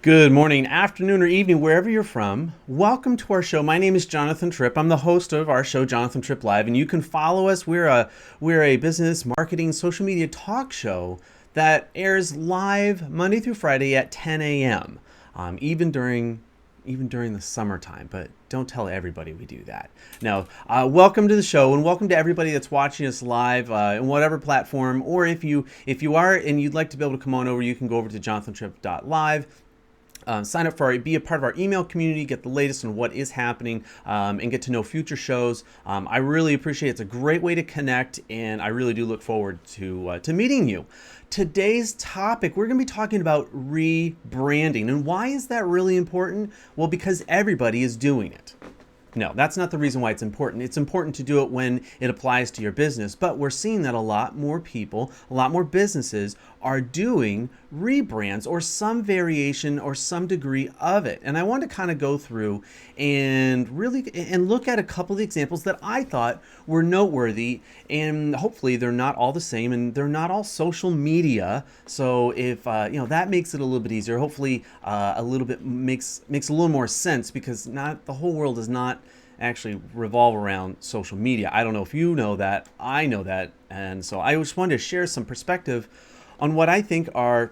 Good morning, afternoon, or evening, wherever you're from. Welcome to our show. My name is Jonathan Tripp. I'm the host of our show, Jonathan Tripp Live, and you can follow us. We're a business, marketing, social media talk show that airs live Monday through Friday at 10 a.m. Even during the summertime, but don't tell everybody we do that. Now, welcome to the show, and welcome to everybody that's watching us live in whatever platform. Or if you are and you'd like to be able to come on over, you can go over to jonathantripp.live. Sign up be a part of our email community, get the latest on what is happening, and get to know future shows. I really appreciate it. It's a great way to connect, and I really do look forward to meeting you. Today's topic, we're going to be talking about rebranding. And why is that really important? Well, because everybody is doing it. No, that's not the reason why it's important. It's important to do it when it applies to your business, but we're seeing that a lot more people, a lot more businesses are doing rebrands or some variation or some degree of it. And I want to kind of go through and look at a couple of the examples that I thought were noteworthy, and hopefully they're not all the same and they're not all social media. So if that makes it a little bit easier, hopefully a little bit makes a little more sense, because not the whole world does not actually revolve around social media. I don't know if you know that, I know that, and so I just wanted to share some perspective on what I think are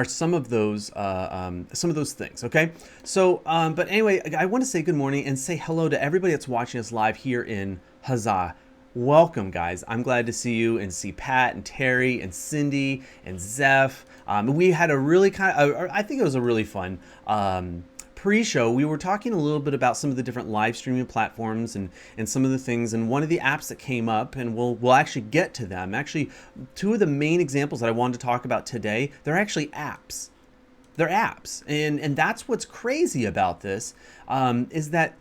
some of those things. Okay, so but anyway, I want to say good morning and say hello to everybody that's watching us live here in Huzzah. Welcome, guys. I'm glad to see you and see Pat and Terry and Cindy and Zeph. We had a really I think it was a really fun pre-show. We were talking a little bit about some of the different live streaming platforms and some of the things, and one of the apps that came up, and we'll actually get to them. Actually, two of the main examples that I wanted to talk about today, they're actually apps. They're apps, and that's what's crazy about this, is that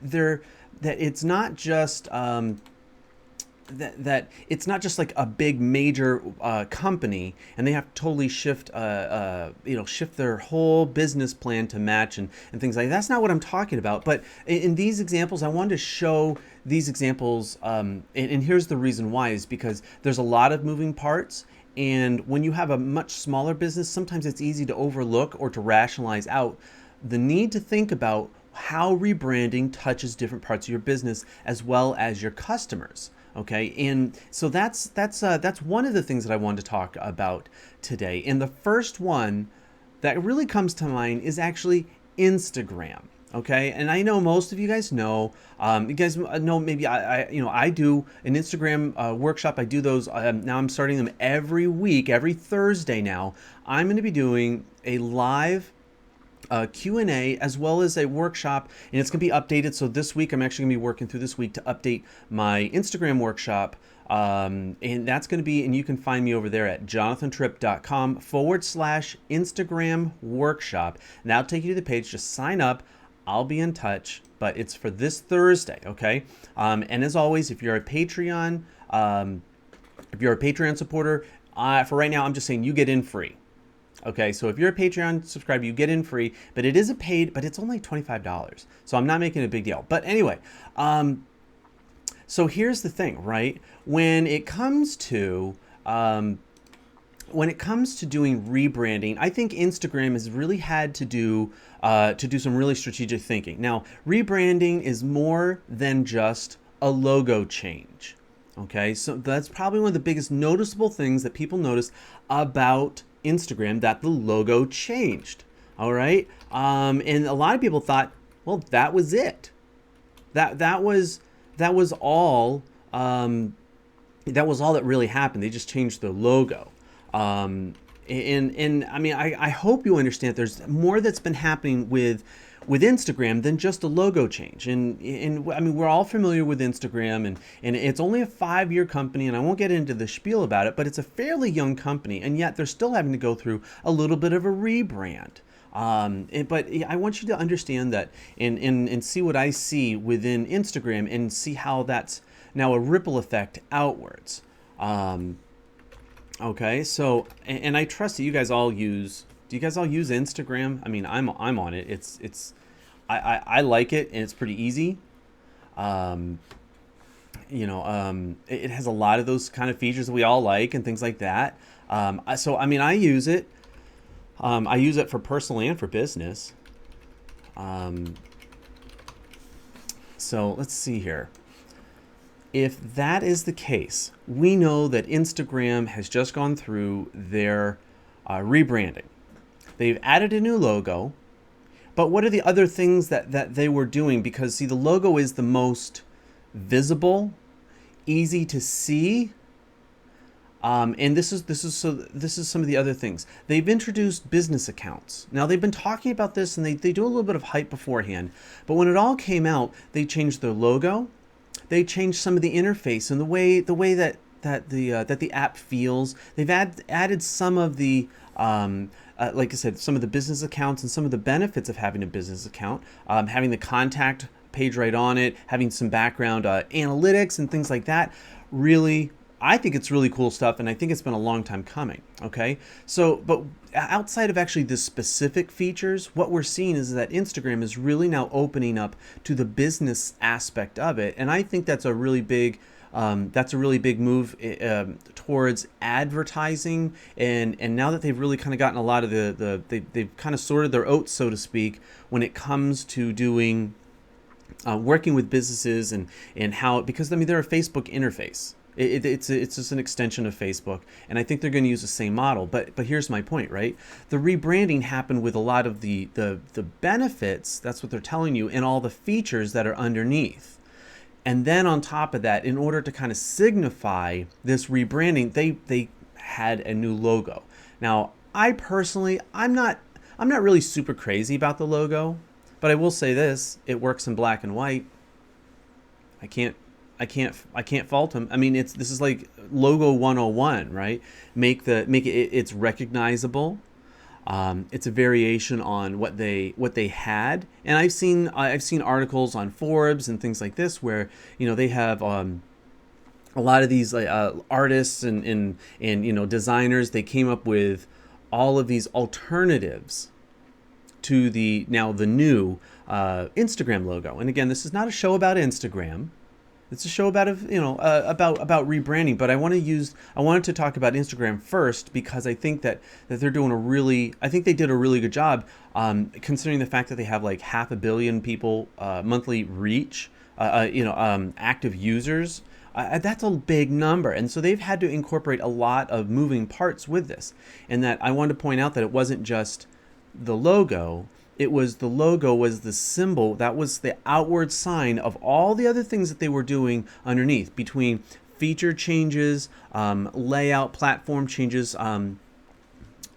it's not just that it's not just like a big major company and they have to totally shift their whole business plan to match and things like that. That's not what I'm talking about. But in these examples, I wanted to show these examples, and here's the reason why, is because there's a lot of moving parts. And when you have a much smaller business, sometimes it's easy to overlook or to rationalize out the need to think about how rebranding touches different parts of your business as well as your customers. Okay, and so that's one of the things that I wanted to talk about today. And the first one that really comes to mind is actually Instagram. Okay, and I know most of you guys know. You guys know maybe I do an Instagram workshop. I do those now. I'm starting them every week, every Thursday now. I'm going to be doing a live Q&A as well as a workshop, and it's going to be updated. So this week I'm actually going to be working through this week to update my Instagram workshop, and that's going to be, and you can find me over there at jonathantripp.com/Instagram workshop, and that'll take you to the page. Just sign up. I'll be in touch, but it's for this Thursday. Okay, and as always, if you're a Patreon supporter, for right now I'm just saying you get in free. Okay, so if you're a Patreon subscriber, you get in free, but it is a paid, but it's only $25. So I'm not making a big deal. But anyway, so here's the thing, right? When it comes to doing rebranding, I think Instagram has really had to do some really strategic thinking. Now, rebranding is more than just a logo change. Okay, so that's probably one of the biggest noticeable things that people notice about Instagram, that the logo changed. All right, and a lot of people thought, well, that was it. That was all. That was all that really happened. They just changed the logo. And I mean, I hope you understand there's more that's been happening with Instagram than just a logo change. And I mean, we're all familiar with Instagram, and it's only a 5-year company, and I won't get into the spiel about it, but it's a fairly young company, and yet they're still having to go through a little bit of a rebrand. But I want you to understand that and see what I see within Instagram and see how that's now a ripple effect outwards. Okay, so, and I trust that you guys all use. Do you guys all use Instagram? I mean, I'm on it. I like it, and it's pretty easy. It has a lot of those kind of features that we all like and things like that. So I mean, I use it. I use it for personal and for business. So let's see here. If that is the case, we know that Instagram has just gone through their rebranding. They've added a new logo, but what are the other things that they were doing? Because see, the logo is the most visible, easy to see, and this is some of the other things. They've introduced business accounts. Now they've been talking about this, and they do a little bit of hype beforehand, but when it all came out, they changed their logo. They changed some of the interface and the way that the app feels. They've added some of the like I said, some of the business accounts and some of the benefits of having a business account, having the contact page right on it, having some background analytics and things like that. Really, I think it's really cool stuff, and I think it's been a long time coming. Okay, so but outside of actually the specific features, what we're seeing is that Instagram is really now opening up to the business aspect of it, and I think that's a really big move towards advertising, and now that they've really kind of gotten a lot of they've kind of sorted their oats, so to speak, when it comes to doing working with businesses and how, because I mean they're a Facebook interface. It's just an extension of Facebook, and I think they're going to use the same model. But here's my point, right? The rebranding happened with a lot of the benefits. That's what they're telling you, and all the features that are underneath. And then on top of that, in order to kind of signify this rebranding, they had a new logo. Now, I personally, I'm not really super crazy about the logo, but I will say this: it works in black and white. I can't fault them. I mean, this is like logo 101, right? Make it's recognizable. It's a variation on what they had, and I've seen articles on Forbes and things like this where they have a lot of these artists and designers. They came up with all of these alternatives to the new Instagram logo. And again, this is not a show about Instagram. It's a show about about rebranding, but I wanted to talk about Instagram first because I think that they're doing I think they did a really good job, considering the fact that they have like 500 million people monthly reach, active users. That's a big number, and so they've had to incorporate a lot of moving parts with this. And that I wanted to point out that it wasn't just the logo. The logo was the symbol, that was the outward sign of all the other things that they were doing underneath, between feature changes, layout, platform changes.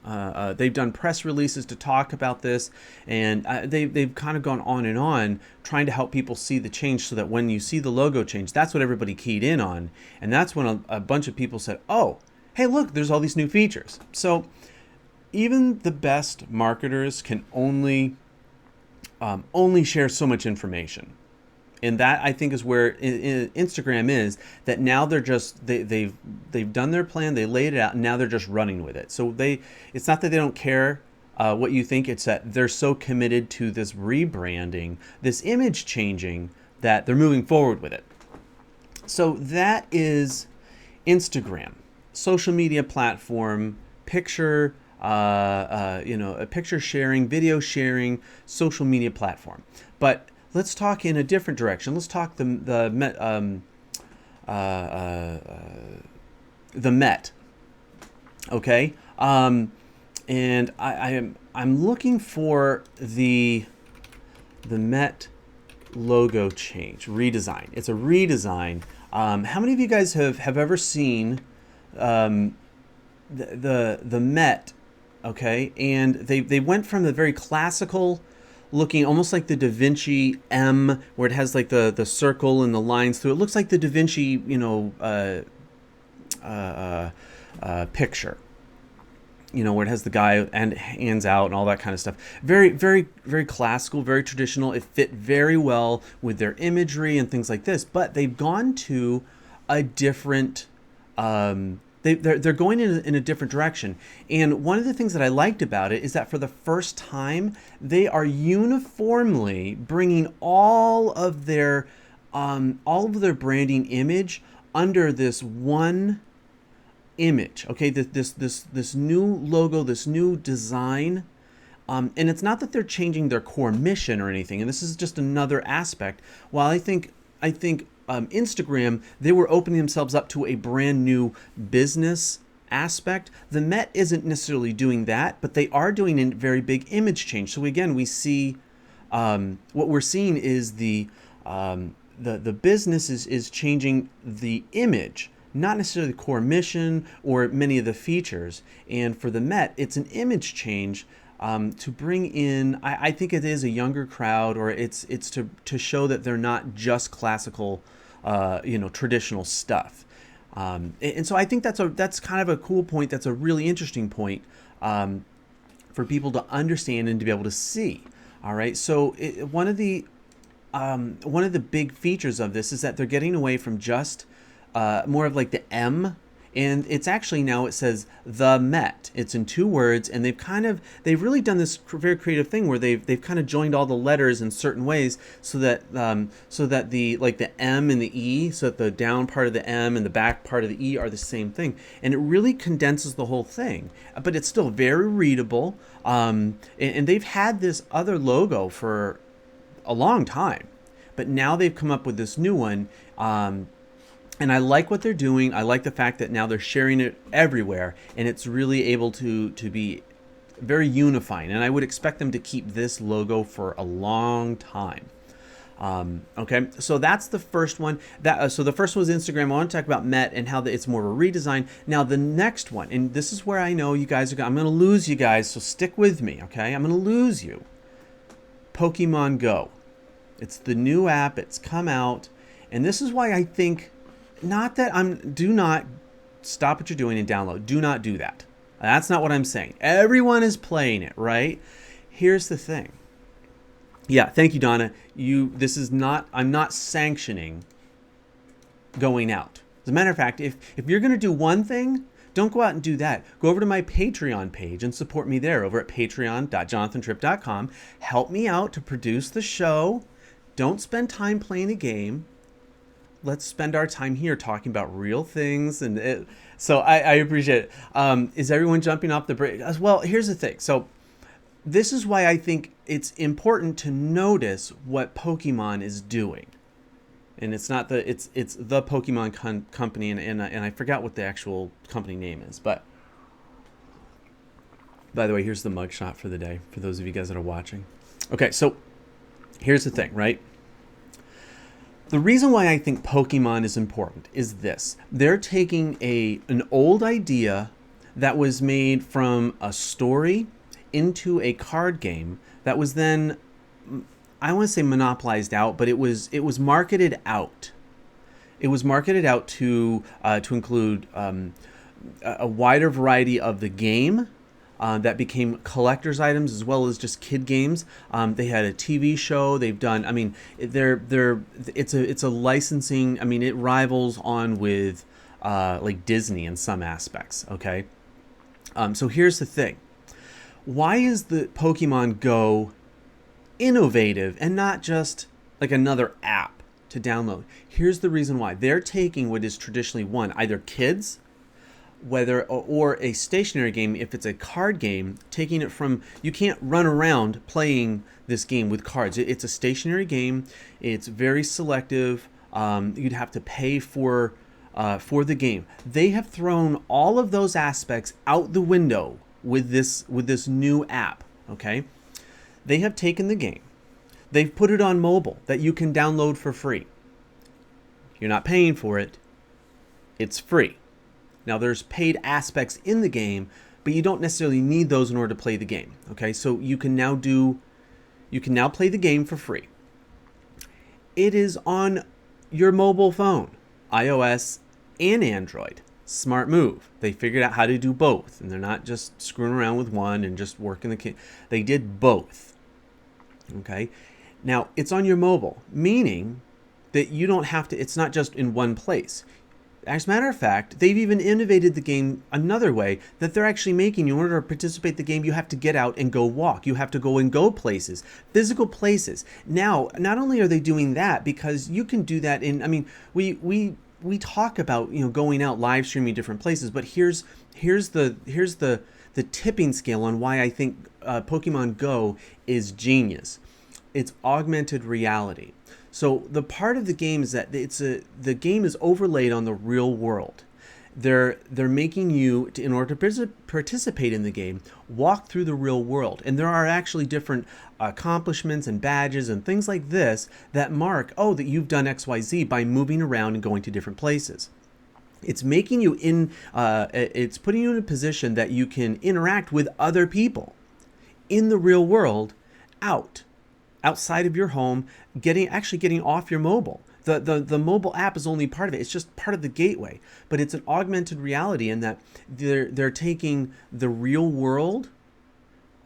They've done press releases to talk about this, and they've kind of gone on and on trying to help people see the change, so that when you see the logo change, that's what everybody keyed in on. And that's when a bunch of people said, oh, hey, look, there's all these new features. So even the best marketers can only share so much information, and that I think is where Instagram is. That now they've done their plan, they laid it out, and now they're just running with it. So it's not that they don't care what you think; it's that they're so committed to this rebranding, this image changing, that they're moving forward with it. So that is Instagram, social media platform, picture. A picture sharing, video sharing, social media platform. But let's talk in a different direction. Let's talk the Met. Okay, and I'm looking for the Met logo change, redesign. It's a redesign. How many of you guys have ever seen the Met? Okay, and they went from the very classical looking, almost like the Da Vinci M, where it has like the circle and the lines through. It looks like the Da Vinci, picture. Where it has the guy and hands out and all that kind of stuff. Very, very, very classical, very traditional. It fit very well with their imagery and things like this. But they've gone to a different. They're going in a different direction. And one of the things that I liked about it is that for the first time, they are uniformly bringing all of their branding image under this one image. Okay, this new logo, this new design. And it's not that they're changing their core mission or anything. And this is just another aspect. While I think Instagram, they were opening themselves up to a brand new business aspect. The Met isn't necessarily doing that, but they are doing a very big image change. So again, we see what we're seeing is the business is changing the image, not necessarily the core mission or many of the features. And for the Met, it's an image change to bring in. I think it is a younger crowd, or it's to show that they're not just classical, traditional stuff. And so I think that's kind of a cool point. That's a really interesting point for people to understand and to be able to see. All right. So one of the big features of this is that they're getting away from just more of like the M, and it's actually now it says the Met. It's in 2 words, and they've really done this very creative thing where they've kind of joined all the letters in certain ways so that the M and the E, so that the down part of the M and the back part of the E are the same thing, and it really condenses the whole thing. But it's still very readable. And they've had this other logo for a long time, but now they've come up with this new one. And I like what they're doing. I like the fact that now they're sharing it everywhere, and it's really able to be very unifying. And I would expect them to keep this logo for a long time. Okay, so that's the first one. So the first one was Instagram. I want to talk about Met and how it's more of a redesign. Now the next one, and this is where I know you guys I'm going to lose you guys, so stick with me, okay? I'm going to lose you. Pokemon Go. It's the new app. It's come out, and this is why I think. Not that do not stop what you're doing and download. Do not do that. That's not what I'm saying. Everyone is playing it, right? Here's the thing. Yeah, thank you, Donna. I'm not sanctioning going out. As a matter of fact, if you're going to do one thing, don't go out and do that. Go over to my Patreon page and support me there over at patreon.jonathantripp.com. Help me out to produce the show. Don't spend time playing a game. Let's spend our time here talking about real things. So I appreciate it. Is everyone jumping off the break? Well, here's the thing. So this is why I think it's important to notice what Pokemon is doing. And it's not it's the Pokemon company, and I forgot what the actual company name is. But by the way, here's the mugshot for the day for those of you guys that are watching. Okay, so here's the thing, right? The reason why I think Pokemon is important is this. They're taking an old idea that was made from a story into a card game that was then, I want to say monopolized out, but it was marketed out. It was marketed out to include a wider variety of the game that became collector's items as well as just kid games. They had a TV show. They've done. I mean, it's a licensing. I mean, it rivals on with like Disney in some aspects. Okay. So here's the thing. Why is the Pokemon Go innovative and not just like another app to download? Here's the reason why. They're taking what is traditionally either kids, or a stationary game. If it's a card game, taking it from, you can't run around playing this game with cards. It's a stationary game. It's very selective. You'd have to pay for the game. They have thrown all of those aspects out the window with this new app. Okay, they have taken the game. They've put it on mobile that you can download for free. You're not paying for it. It's free. Now, there's paid aspects in the game, but you don't necessarily need those in order to play the game. Okay, so you can now play the game for free. It is on your mobile phone, iOS and Android. Smart move. They figured out how to do both, and they're not just screwing around with one and just working the key. They did both. Okay, now it's on your mobile, meaning that you don't have to. It's not just in one place. As a matter of fact, they've even innovated the game another way that they're actually making. In order to participate in the game, you have to get out and go walk. You have to go places, physical places. Now, not only are they doing that, because you can do that in, I mean, we we talk about, going out live streaming different places, but here's the tipping scale on why I think Pokemon Go is genius. It's augmented reality. So the part of the game is that the game is overlaid on the real world. They're making you, in order to participate in the game, walk through the real world. And there are actually different accomplishments and badges and things like this that mark, that you've done XYZ by moving around and going to different places. It's making you it's putting you in a position that you can interact with other people in the real world, outside of your home, getting off your mobile. The mobile app is only part of it. It's just part of the gateway. But it's an augmented reality in that they're taking the real world,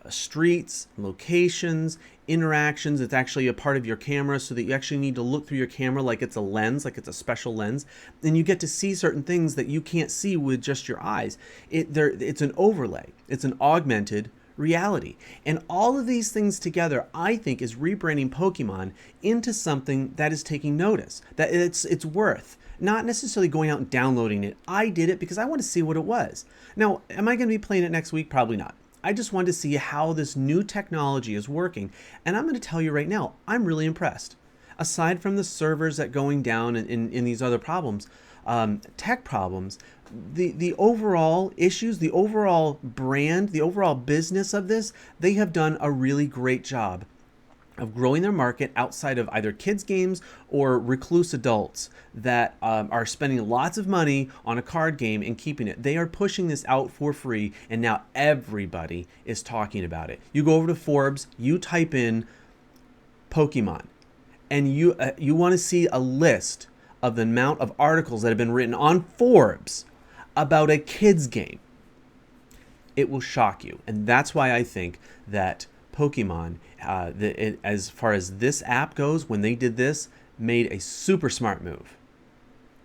streets, locations, interactions. It's actually a part of your camera, so that you actually need to look through your camera like it's a lens, like it's a special lens. And you get to see certain things that you can't see with just your eyes. It's an overlay. It's an augmented reality. And all of these things together, I think, is rebranding Pokemon into something that is taking notice, that it's worth. Not necessarily going out and downloading it. I did it because I want to see what it was. Now, am I going to be playing it next week? Probably not. I just wanted to see how this new technology is working. And I'm going to tell you right now, I'm really impressed. Aside from the servers that going down in these other problems, tech problems, the overall issues, the overall brand, the overall business of this, they have done a really great job of growing their market outside of either kids games or recluse adults that are spending lots of money on a card game and keeping it. They are pushing this out for free, and now everybody is talking about it. You go over to Forbes, you type in Pokemon, and you want to see a list of the amount of articles that have been written on Forbes about a kids game. It will shock you. And that's why I think that Pokemon, as far as this app goes, when they did this, made a super smart move.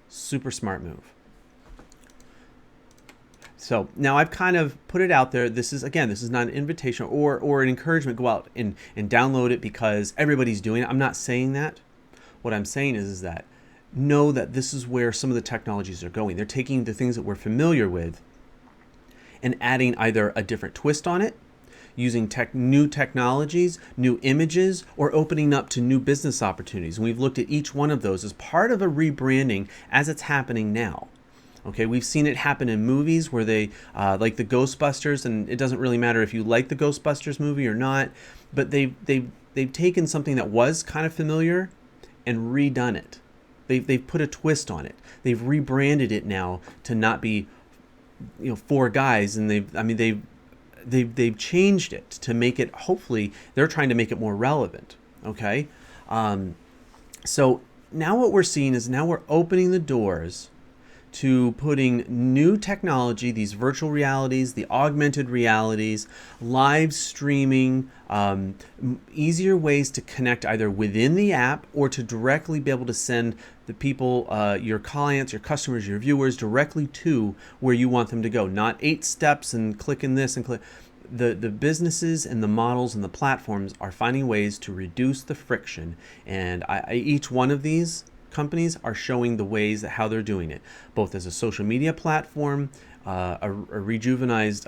Super smart move. So now I've kind of put it out there. This is not an invitation or an encouragement. Go out and download it because everybody's doing it. I'm not saying that. What I'm saying is that know that this is where some of the technologies are going. They're taking the things that we're familiar with and adding either a different twist on it, using new technologies, new images, or opening up to new business opportunities. And we've looked at each one of those as part of a rebranding as it's happening now. Okay, we've seen it happen in movies where they, like the Ghostbusters, and it doesn't really matter if you like the Ghostbusters movie or not, but they've taken something that was kind of familiar and redone it. They've put a twist on it. They've rebranded it now to not be, four guys, and they've changed it to make it. Hopefully, they're trying to make it more relevant. Okay, so now what we're seeing is now we're opening the doors to putting new technology, these virtual realities, the augmented realities, live streaming, easier ways to connect either within the app or to directly be able to send the people, your clients, your customers, your viewers directly to where you want them to go. Not 8 steps and clicking this and click. The businesses and the models and the platforms are finding ways to reduce the friction. And each one of these companies are showing the ways that how they're doing it, both as a social media platform, a rejuvenized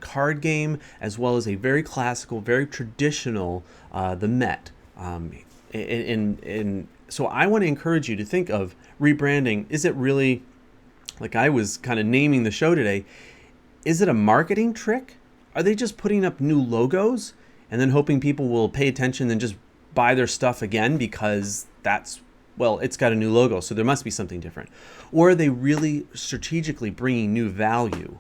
card game, as well as a very classical, very traditional, the Met. And so I want to encourage you to think of rebranding. Is it really, like I was kind of naming the show today, is it a marketing trick? Are they just putting up new logos and then hoping people will pay attention and just buy their stuff again because it's got a new logo, so there must be something different? Or are they really strategically bringing new value?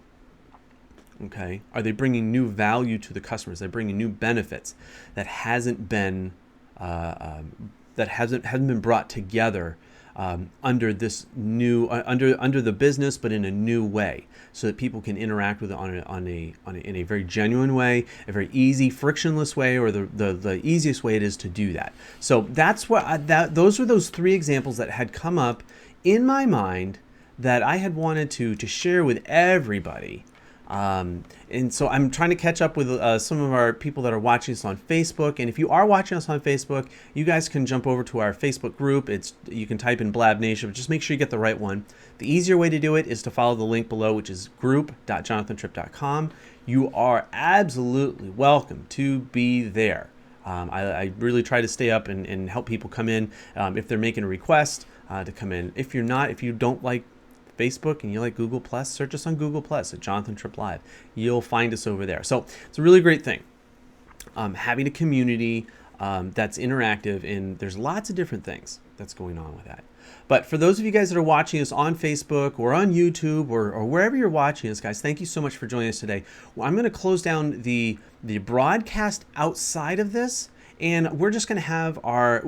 Okay, are they bringing new value to the customers? They're bringing new benefits that hasn't been brought together under this new under the business, but in a new way, so that people can interact with it in a very genuine way, a very easy, frictionless way, or the easiest way it is to do that. So that's what those were those 3 examples that had come up in my mind that I had wanted to share with everybody And so I'm trying to catch up with some of our people that are watching us on Facebook. And if you are watching us on Facebook, you guys can jump over to our Facebook group. You can type in Blab Nation, but just make sure you get the right one. The easier way to do it is to follow the link below, which is group.jonathantripp.com. You are absolutely welcome to be there. I really try to stay up and help people come in if they're making a request to come in. If you don't like Facebook and you like Google Plus, search us on Google Plus at Jonathan Tripp Live. You'll find us over there. So it's a really great thing. Having a community that's interactive, and there's lots of different things that's going on with that. But for those of you guys that are watching us on Facebook or on YouTube or wherever you're watching us, guys, thank you so much for joining us today. Well, I'm going to close down the broadcast outside of this, and we're just going to have our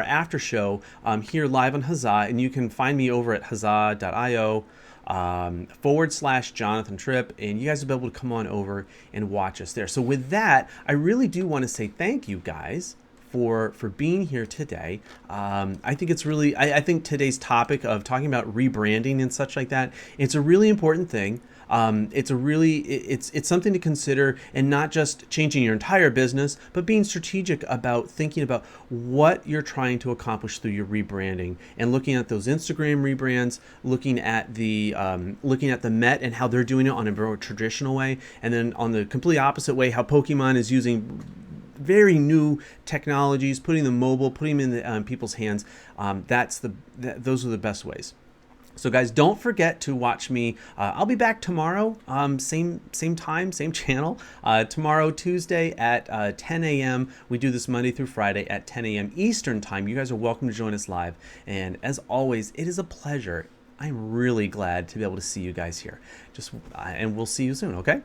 after show here live on Huzzah, and you can find me over at huzzah.io /Jonathan Tripp, and you guys will be able to come on over and watch us there. So with that, I really do want to say thank you guys for being here today. I think it's really, I think today's topic of talking about rebranding and such like that, it's a really important thing. It's something to consider, and not just changing your entire business, but being strategic about thinking about what you're trying to accomplish through your rebranding, and looking at those Instagram rebrands, looking at the Met and how they're doing it on a more traditional way, and then on the complete opposite way, how Pokemon is using very new technologies, putting them mobile, putting them in people's hands. Those are the best ways. So guys, don't forget to watch me. I'll be back tomorrow, same time, same channel. Tomorrow, Tuesday at 10 a.m. We do this Monday through Friday at 10 a.m. Eastern time. You guys are welcome to join us live. And as always, it is a pleasure. I'm really glad to be able to see you guys here. And we'll see you soon, okay?